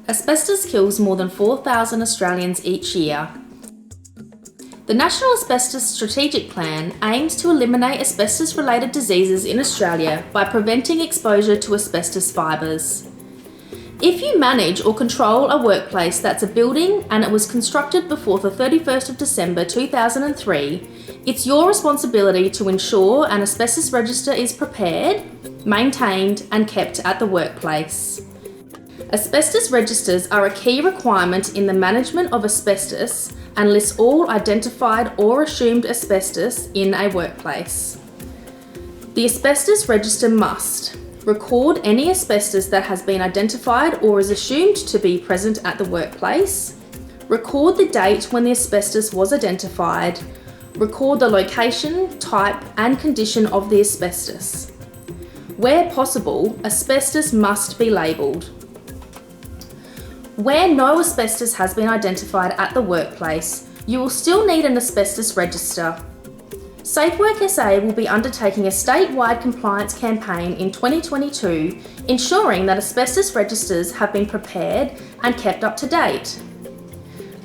Asbestos kills more than 4,000 Australians each year. The National Asbestos Strategic Plan aims to eliminate asbestos-related diseases in Australia by preventing exposure to asbestos fibres. If you manage or control a workplace that's a building and it was constructed before the 31st of December 2003, it's your responsibility to ensure an asbestos register is prepared, maintained and kept at the workplace. Asbestos registers are a key requirement in the management of asbestos and list all identified or assumed asbestos in a workplace. The asbestos register must record any asbestos that has been identified or is assumed to be present at the workplace, record the date when the asbestos was identified, record the location, type and condition of the asbestos. Where possible, asbestos must be labelled. Where no asbestos has been identified at the workplace, you will still need an asbestos register. SafeWork SA will be undertaking a statewide compliance campaign in 2022, ensuring that asbestos registers have been prepared and kept up to date.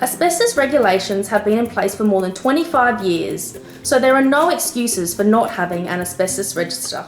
Asbestos regulations have been in place for more than 25 years, so there are no excuses for not having an asbestos register.